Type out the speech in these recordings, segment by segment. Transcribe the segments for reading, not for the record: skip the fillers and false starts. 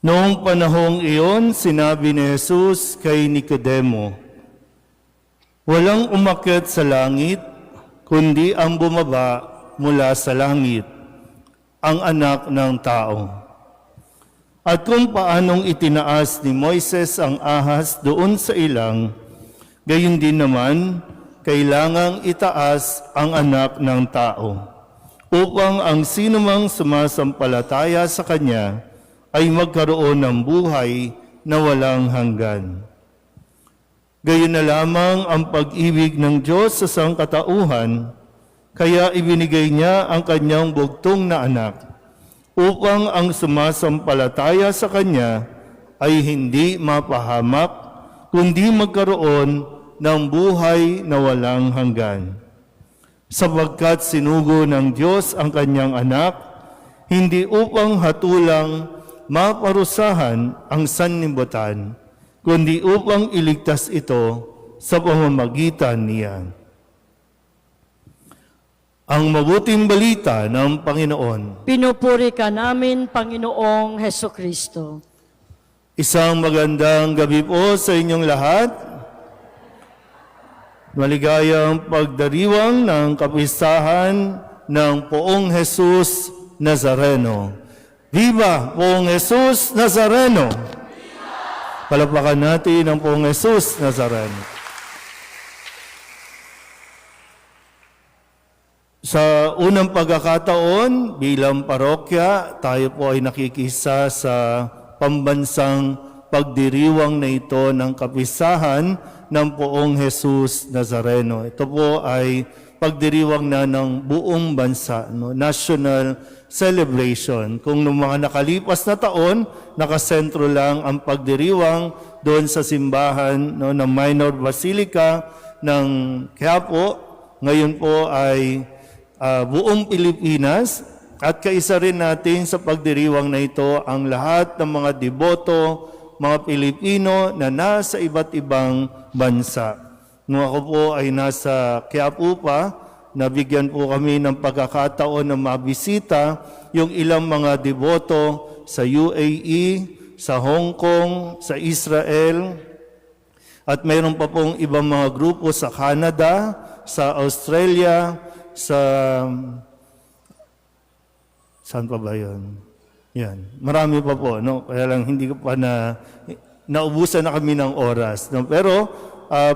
Noong panahong iyon, sinabi ni Jesus kay Nicodemo, "Walang umakyat sa langit, kundi ang bumaba mula sa langit, ang anak ng tao. At kung paanong itinaas ni Moises ang ahas doon sa ilang, gayon din naman, kailangang itaas ang anak ng tao, upang ang sinumang sumasampalataya sa Kanya ay magkaroon ng buhay na walang hanggan. Gayon na lamang ang pag-ibig ng Diyos sa sangkatauhan, kaya ibinigay niya ang Kanyang bugtong na anak, upang ang sumasampalataya sa Kanya ay hindi mapahamak, kundi magkaroon ng buhay na walang hanggan. Sapagkat sinugo ng Diyos ang Kanyang anak, hindi upang hatulang maparusahan ang sanlibutan, kundi upang iligtas ito sa pamamagitan niya." Ang mabuting balita ng Panginoon. Pinupuri ka namin, Panginoong Hesukristo. Isang magandang gabi po sa inyong lahat. Maligayang pagdiriwang ng kapistahan ng Poong Jesus Nazareno. Viva Poong Jesus Nazareno! Palapakan natin ang Poong Jesus Nazareno. Sa unang pagkakataon, bilang parokya, tayo po ay nakikisa sa pambansang pagdiriwang na ito ng kapistahan ng Poong Jesus Nazareno. Ito po ay pagdiriwang na ng buong bansa, national celebration. Kung noong mga nakalipas na taon, nakasentro lang ang pagdiriwang doon sa simbahan ng Minor Basilica ng Quiapo. Ngayon po ay buong Pilipinas, at kaisa rin natin sa pagdiriwang na ito ang lahat ng mga deboto, mga Pilipino na nasa iba't ibang bansa. Nung ako po ay nasa Quiapo pa, nabigyan po kami ng pagkakataon na mabisita yung ilang mga deboto sa UAE, sa Hong Kong, sa Israel, at mayroon pa pong ibang mga grupo sa Canada, sa Australia, saan pa ba yun? Yan. Marami pa po, no? Kaya lang hindi ko pa naubusan na kami ng oras. No? Pero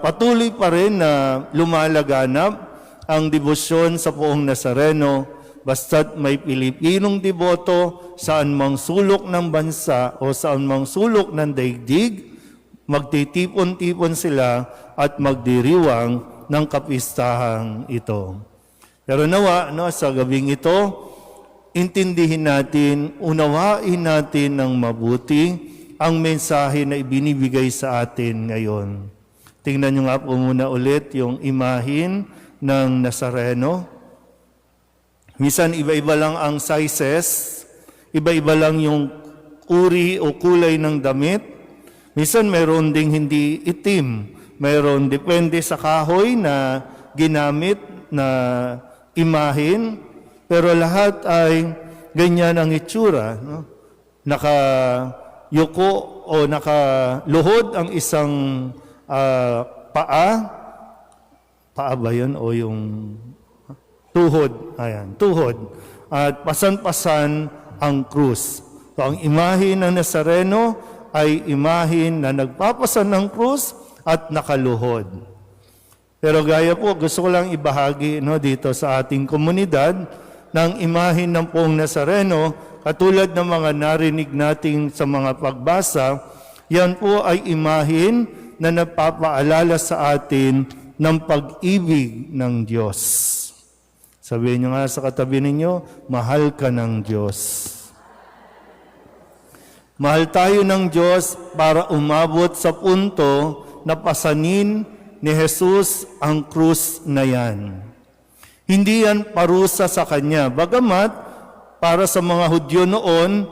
patuloy pa rin na lumalaganap ang debosyon sa Poong Nazareno, basta't may Pilipinong deboto saan mang sulok ng bansa o saan mang sulok ng daigdig, magtitipon-tipon sila at magdiriwang ng kapistahang ito. Pero nawa, sa gabing ito, intindihin natin, unawain natin ng mabuti ang mensahe na ibinibigay sa atin ngayon. Tingnan nyo nga po muna ulit yung imahin ng Nazareno. Minsan iba-iba lang ang sizes, iba-iba lang yung uri o kulay ng damit. Minsan mayroon ding hindi itim, mayroon depende sa kahoy na ginamit na imahin, pero lahat ay ganyan ang itsura. No? Nakayuko o nakaluhod ang isang paa ba yun? O yung tuhod. Ayan, tuhod. At pasan-pasan ang krus. So, ang imahin ng Nazareno ay imahin na nagpapasan ng krus at nakaluhod. Pero gaya po, gusto ko lang ibahagi dito sa ating komunidad ng imahin ng Poong Nazareno, katulad ng mga narinig natin sa mga pagbasa, yan po ay imahin na nagpapaalala sa atin ng pag-ibig ng Diyos. Sabihin nyo nga sa katabi ninyo, mahal ka ng Diyos. Mahal tayo ng Diyos para umabot sa punto na pasanin ni Jesus ang krus na yan. Hindi yan parusa sa Kanya. Bagamat, para sa mga Hudyo noon,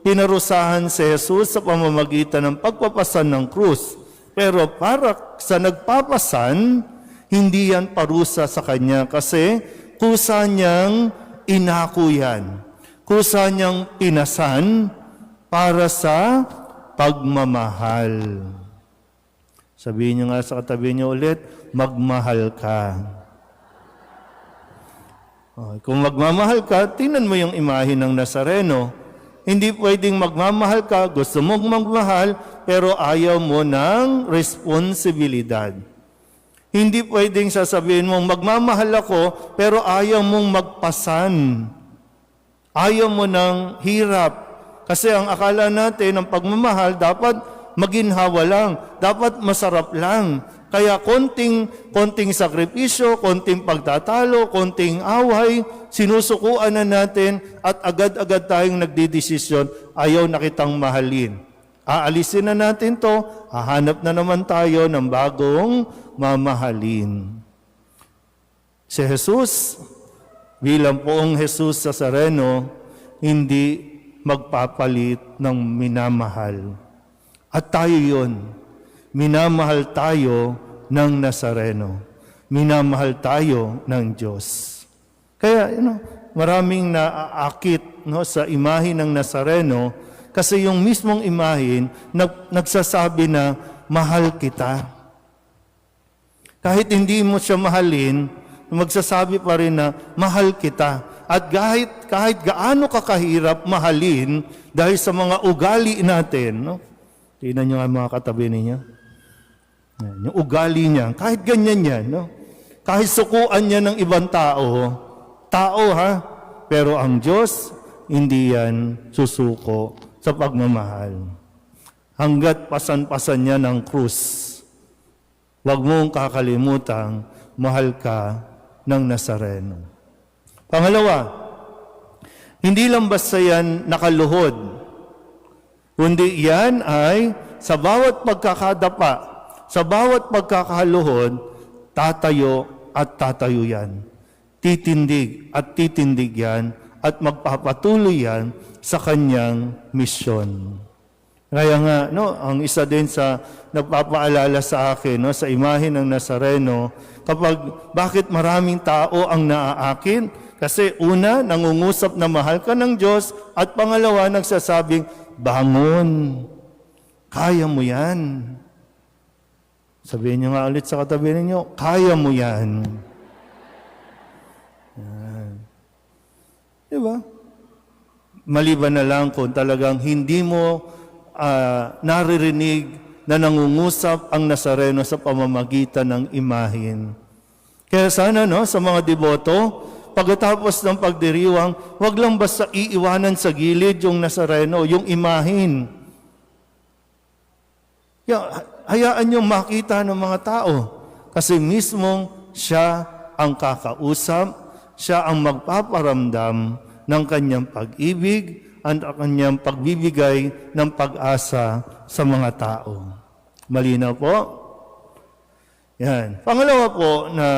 pinarusahan si Jesus sa pamamagitan ng pagpapasan ng krus. Pero para sa nagpapasan, hindi yan parusa sa Kanya kasi kusa niyang inako yan. Kusa niyang pinasan para sa pagmamahal. Sabihin niyo nga sa katabi niyo ulit, magmahal ka. Kung magmamahal ka, tingnan mo yung imahe ng Nazareno. Hindi pwedeng magmamahal ka, gusto mong magmahal, pero ayaw mo ng responsibilidad. Hindi pwedeng sasabihin mong magmamahal ako, pero ayaw mong magpasan. Ayaw mo ng hirap. Kasi ang akala natin ng pagmamahal, dapat maginhawa lang, dapat masarap lang. Kaya konting sakripisyo, konting pagtatalo, konting away, sinusukuan na natin at agad-agad tayong nagdidesisyon, ayaw na kitang mahalin. Aalisin na natin to, hahanap na naman tayo ng bagong mamahalin. Si Jesus, bilang poong Jesus Nazareno, hindi magpapalit ng minamahal. At tayo yun, minamahal tayo ng Nazareno. Minamahal tayo ng Diyos. Kaya, maraming naaakit sa imahe ng Nazareno kasi yung mismong imahe nagsasabi na mahal kita. Kahit hindi mo siya mahalin, magsasabi pa rin na mahal kita. At kahit gaano kakahirap mahalin dahil sa mga ugali natin, tingnan nyo nga mga katabi ninyo. Yung ugali niya, kahit ganyan yan, kahit sukuan niya ng ibang tao ha, pero ang Diyos, hindi yan susuko sa pagmamahal. Hanggat pasan-pasan niya ng krus, huwag mong kakalimutang mahal ka ng Nazareno. Pangalawa, hindi lang basta yan nakaluhod, kundi yan ay sa bawat pagkakadapa, sa bawat pagkakaluhod, tatayo at tatayo yan. Titindig at titindig yan at magpapatuloy yan sa kanyang misyon. Kaya nga, ang isa din sa nagpapaalala sa akin, sa imahe ng Nazareno, bakit maraming tao ang naaakin? Kasi una, nangungusap na mahal ka ng Diyos, at pangalawa, nagsasabing, bangon, kaya mo yan. Sabihin niyo nga ulit sa katabi ninyo, kaya mo yan. Yan. Diba? Maliban na lang kung talagang hindi mo naririnig na nangungusap ang Nazareno sa pamamagitan ng imahin. Kaya sana sa mga deboto, pagkatapos ng pagdiriwang, wag lang basta iiwanan sa gilid yung Nazareno, yung imahin. Hayaan niyong makita ng mga tao kasi mismong siya ang kakausap, siya ang magpaparamdam ng kanyang pag-ibig at ang kanyang pagbibigay ng pag-asa sa mga tao. Malinaw po? Yan. Pangalawa po na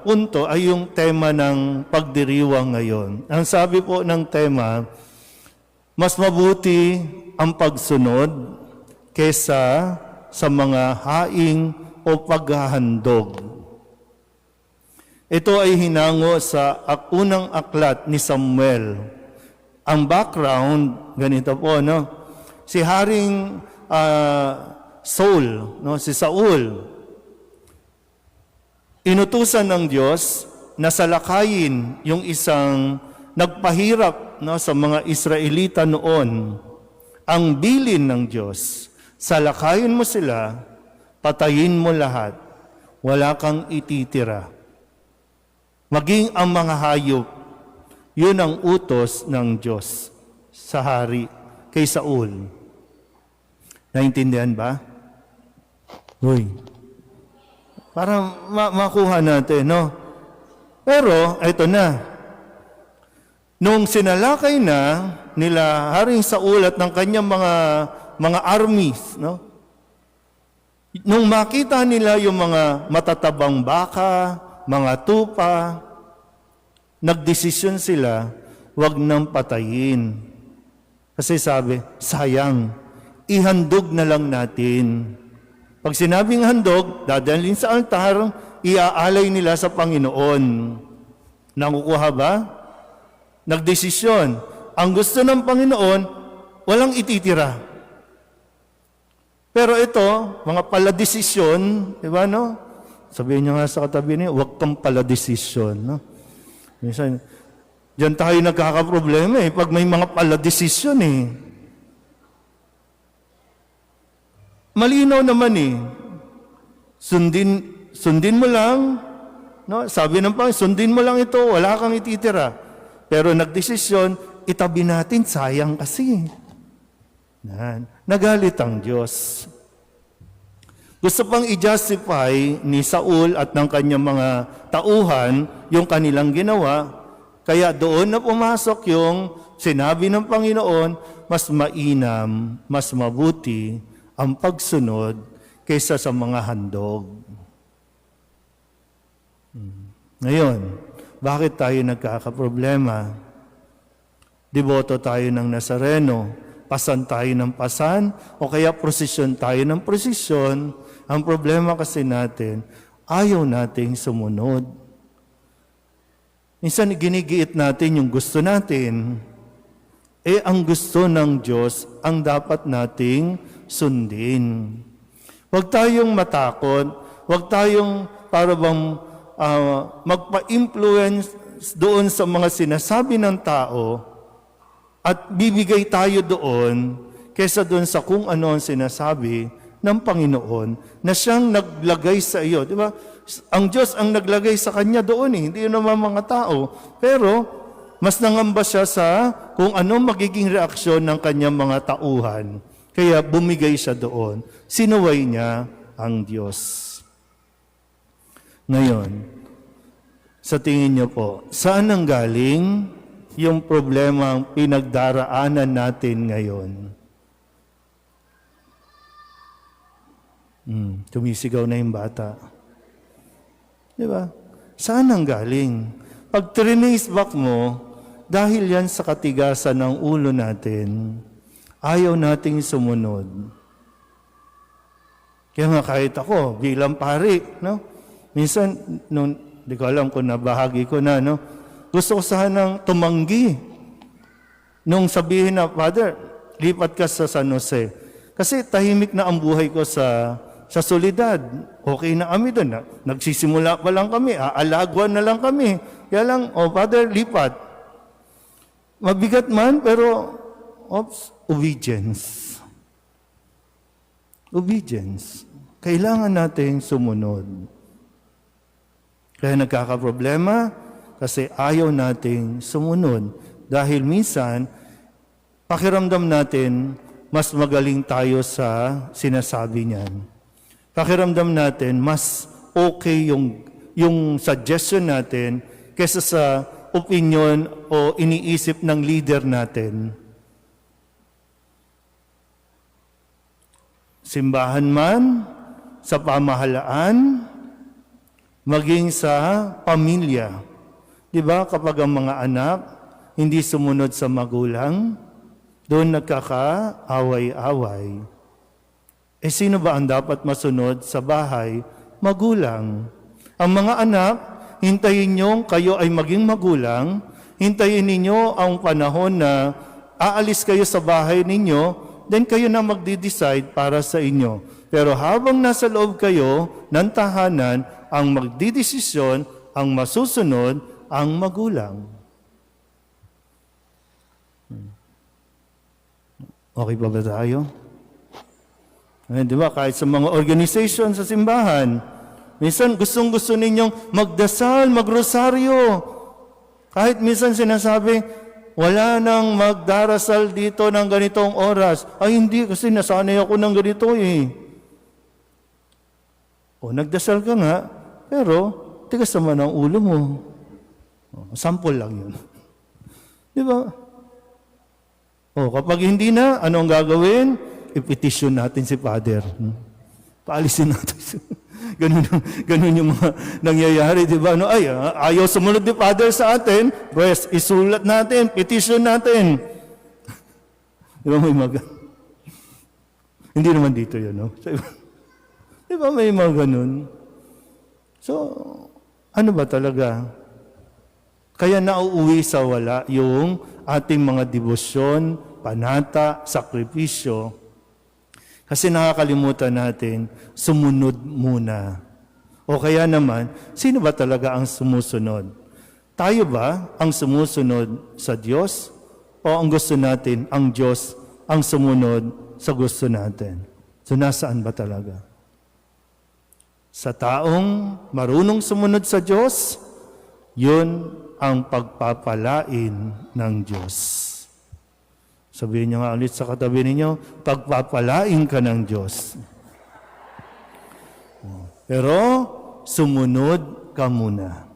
punto ay yung tema ng pagdiriwang ngayon. Ang sabi po ng tema, mas mabuti ang pagsunod kesa sa mga haing o paghahandog. Ito ay hinango sa unang aklat ni Samuel. Ang background, ganito po, si Haring Saul, si Saul, inutusan ng Diyos na salakayin yung isang nagpahirap sa mga Israelita noon. Ang bilin ng Diyos, salakayin mo sila, patayin mo lahat, wala kang ititira. Maging ang mga hayop, yun ang utos ng Diyos sa hari kay Saul. Naintindihan ba? Uy. Para makuha natin, Pero, ito na. Nung sinalakay na nila Haring Saul at ng kanyang mga armies, nung makita nila yung mga matatabang baka, mga tupa, nagdesisyon sila, wag nang patayin. Kasi sabi, sayang, ihandog na lang natin. Pag sinabing handog, dadalhin sa altar, iaalay nila sa Panginoon. Nakukuha ba? Nagdesisyon. Ang gusto ng Panginoon, walang ititira. Pero ito, mga paladesisyon, di ba, no? Sabihin niyo nga sa katabi niyo, huwag kang paladesisyon, no? Minsan, diyan tayo nagkakaproblema pag may mga paladesisyon Malinaw naman Sundin mo lang, no? Sabi ng Panginoon, sundin mo lang ito, wala kang ititira. Pero nagdesisyon, itabi natin, sayang kasi. Nagalit ang Diyos. Gusto pang i-justify ni Saul at ng kanyang mga tauhan yung kanilang ginawa. Kaya doon na pumasok yung sinabi ng Panginoon, mas mainam, mas mabuti ang pagsunod kaysa sa mga handog. Ngayon, bakit tayo nagkakaproblema? Deboto tayo ng Nazareno, pasan tayo ng pasan, o kaya prosesyon tayo ng prosesyon. Ang problema kasi natin, ayaw nating sumunod. Minsan ginigiit natin yung gusto natin. Ang gusto ng Diyos ang dapat nating sundin. Huwag tayong matakot, huwag tayong para bang magpa-influence doon sa mga sinasabi ng tao at bibigay tayo doon kaysa doon sa kung ano ang sinasabi ng Panginoon na siyang naglagay sa iyo. Di ba? Ang Diyos ang naglagay sa kanya doon hindi naman mga tao. Pero mas nangamba siya sa kung ano magiging reaksyon ng kanyang mga tauhan. Kaya bumigay siya doon. Sinuway niya ang Diyos. Ngayon, sa tingin niyo po, saan ang galing yung problema ang pinagdaraanan natin ngayon? Tumisigaw na yung bata. Di ba? Saan ang galing? Pag trace back mo, dahil yan sa katigasan ng ulo natin, ayaw nating sumunod. Kaya nga kahit ako, bilang pari, no? Minsan, di ko alam kung nabahagi ko na, no? Gusto ko sanang tumanggi. Nung sabihin na, Father, lipat ka sa San Jose. Kasi tahimik na ang buhay ko sa solidad. Okay na kami doon. Nagsisimula pa lang kami. Aalaguan na lang kami. Kaya lang, Father, lipat. Mabigat man, pero obedience. Obedience. Kailangan natin sumunod. Kaya nagkakaproblema kasi ayaw nating sumunod. Dahil minsan, pakiramdam natin, mas magaling tayo sa sinasabi niyan. Pakiramdam natin, mas okay yung suggestion natin kaysa sa opinion o iniisip ng leader natin. Simbahan man, sa pamahalaan, maging sa pamilya. Di ba kapag ang mga anak hindi sumunod sa magulang, doon nagkakaaway-away. Sino ba ang dapat masunod sa bahay? Magulang. Ang mga anak, hintayin nyo kayo ay maging magulang, hintayin ninyo ang panahon na aalis kayo sa bahay ninyo, then kayo na magdi-decide para sa inyo. Pero habang nasa loob kayo ng tahanan, ang magdidesisyon, ang masusunod, ang magulang. Okay pa ba tayo? Di ba? Kahit sa mga organization sa simbahan, minsan gustong-gusto ninyong magdasal, magrosaryo. Kahit minsan sinasabi, wala nang magdarasal dito ng ganitong oras. Ay hindi, kasi nasanay ako ng ganito nagdasal ka nga, pero tigas naman ang ulo mo. Sample lang yun. Di ba? Kapag hindi na, ano ang gagawin? I-petition natin si Father. Paalisin natin. Ganun yung mga nangyayari, di ba? Ayaw sumunod ni Father sa atin, pues, isulat natin, petition natin. Di ba may Hindi naman dito yun, no? Di ba may mga ganun? So, ano ba talaga? Kaya nauuwi sa wala yung ating mga debosyon, panata, sakripisyo, kasi nakakalimutan natin, sumunod muna. O kaya naman, sino ba talaga ang sumusunod? Tayo ba ang sumusunod sa Diyos? O ang gusto natin, ang Diyos ang sumunod sa gusto natin? So nasaan ba talaga? Sa taong marunong sumunod sa Diyos, yun ang pagpapalain ng Diyos. Sabihin niyo nga ulit sa katabi ninyo, pagpapalain ka ng Diyos. Pero sumunod ka muna.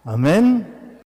Amen?